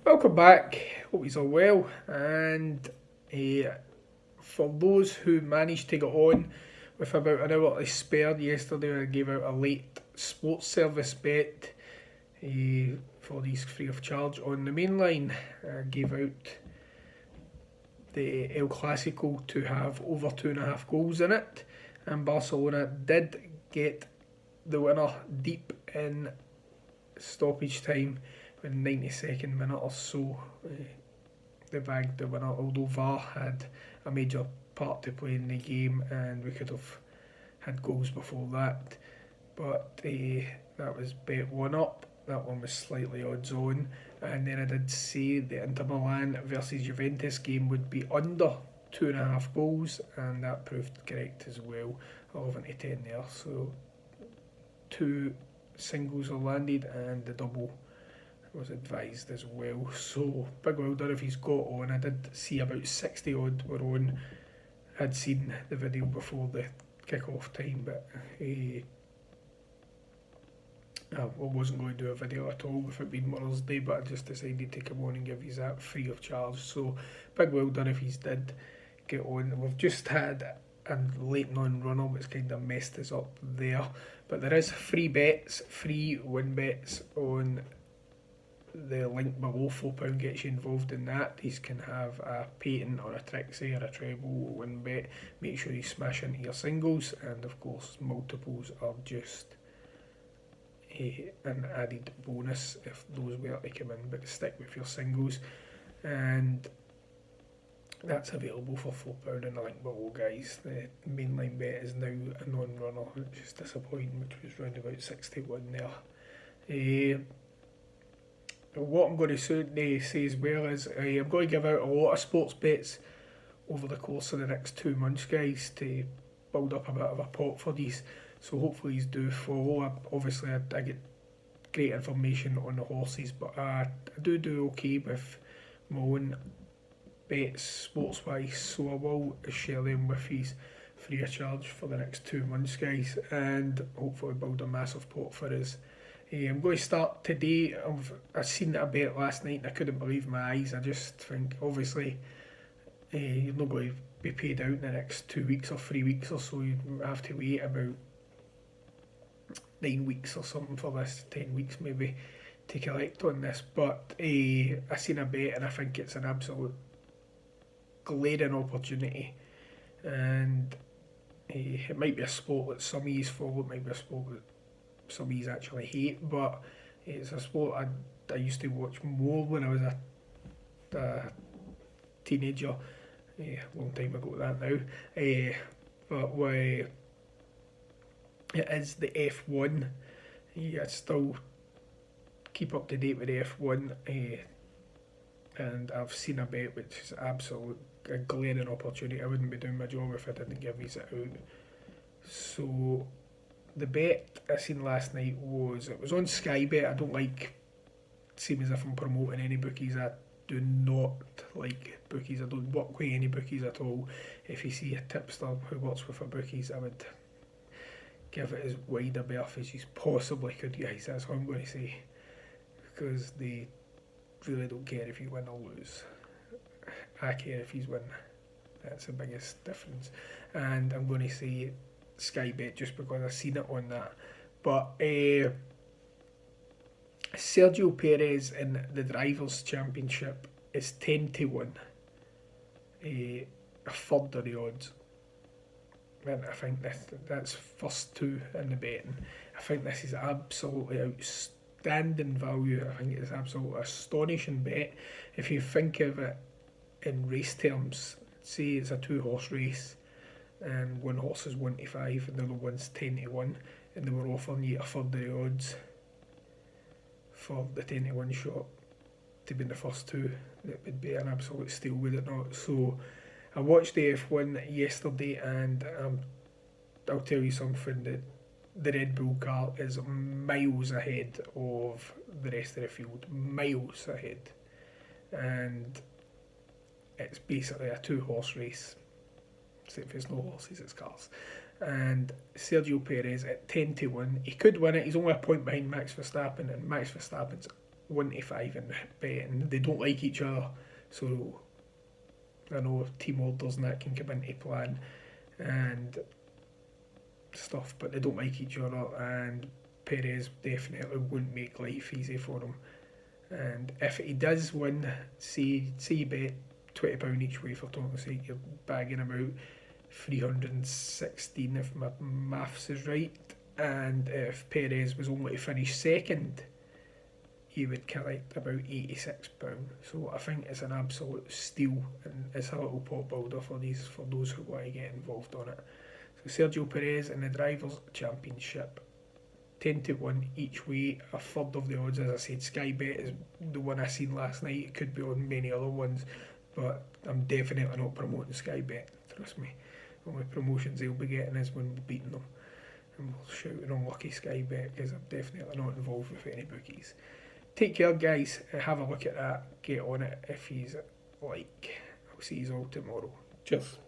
Welcome back. Hope you're all well. And for those who managed to get on with about an hour to spare yesterday, I gave out a late sports service bet for these free of charge on the main line. I gave out the El Clasico to have over 2.5 goals in it, and Barcelona did get the winner deep in stoppage time in 92nd minute or so. They bagged the winner, although VAR had a major part to play in the game and we could have had goals before that. But that was bet one up. That one was slightly odds on. And then I did say the Inter Milan versus Juventus game would be under 2.5 goals, and that proved correct as well. 11 to 10 there. So two singles are landed and the double was advised as well. So big well done if he's got on. I did see about 60 odd were on. I'd seen the video before the kick-off time, but I wasn't going to do a video at all with it being Mother's Day, but I just decided to come on and give you that free of charge. So big well done if he's did get on. We've just had a late non-runner which kind of messed us up there, but there is free bets, free win bets on the link below. £4 gets you involved in that. These can have a patent or a Trixie or a treble win bet. Make sure you smash into your singles, and of course multiples are just an added bonus if those were to come in, but stick with your singles. And that's available for £4 in the link below, guys. The mainline bet is now a non-runner, which is disappointing, which was round about 61 there. What I'm going to say as well is I'm going to give out a lot of sports bets over the course of the next 2 months, guys, to build up a bit of a pot for these. So hopefully you do follow. Obviously I get great information on the horses, but I do okay with my own bets sports wise, so I will share them with you free of charge for the next 2 months, guys, and hopefully build a massive pot for us. I'm going to start today. I seen a bet last night and I couldn't believe my eyes. I just think obviously you're not going to be paid out in the next 2 weeks or 3 weeks or so. You have to wait about 9 weeks or something for this, 10 weeks maybe, to collect on this. But I seen a bet and I think it's an absolute glaring opportunity, and it might be a sport that some of you follow, it might be a sport that some of you actually hate, but it's a sport I used to watch more when I was a teenager, a long time ago that now, but it is the F1. I still keep up to date with the F1, and I've seen a bet which is absolute a glaring opportunity. I wouldn't be doing my job if I didn't give these it out. So the bet I seen last night was, it was on Sky Bet. I don't like seem as if I'm promoting any bookies. I do not like bookies. I don't work with any bookies at all. If you see a tipster who works with a bookies, I would give it as wide a berth as you possibly could, guys. That's what I'm going to say, because they really don't care if you win or lose. I care if you win. That's the biggest difference. And I'm going to say Sky Bet just because I've seen it on that. But Sergio Perez in the Drivers' Championship is 10 to 1. A third of the odds. And I think that's first two in the betting. I think this is absolutely outstanding value. I think it's absolutely astonishing bet. If you think of it in race terms, say it's a 2-horse race, and one horse is 1 to 5 and the other one's 10 to 1, and they were offering you a third of the odds for the 10 to 1 shot to be in the first two. It would be an absolute steal, would it not? So I watched the F1 yesterday, and I'll tell you something, that the Red Bull car is miles ahead of the rest of the field, miles ahead, and it's basically a 2-horse race. Except if it's no horses, it's cars. And Sergio Perez at 10 to 1. He could win it. He's only a point behind Max Verstappen, and Max Verstappen's 1-5 in betting. They don't like each other, so I know team orders and that can come into plan and stuff, but they don't like each other, and Perez definitely wouldn't make life easy for him. And if he does win, say you bet £20 each way, for talking sake, you're bagging about 316 if my maths is right. And if Perez was only to finish second, you would collect about £86. So I think it's an absolute steal, and it's a little pot builder for those who want to get involved on it. So Sergio Perez in the Drivers' Championship, 10-1 each way, a third of the odds. As I said, Sky Bet is the one I seen last night. It could be on many other ones, but I'm definitely not promoting Sky Bet, trust me. The only promotions they'll be getting is when we're beating them, and we'll shout an unlucky Sky Bet, because I'm definitely not involved with any bookies. Take care, guys, and have a look at that. Get on it if he's like. I'll see you all tomorrow. Cheers.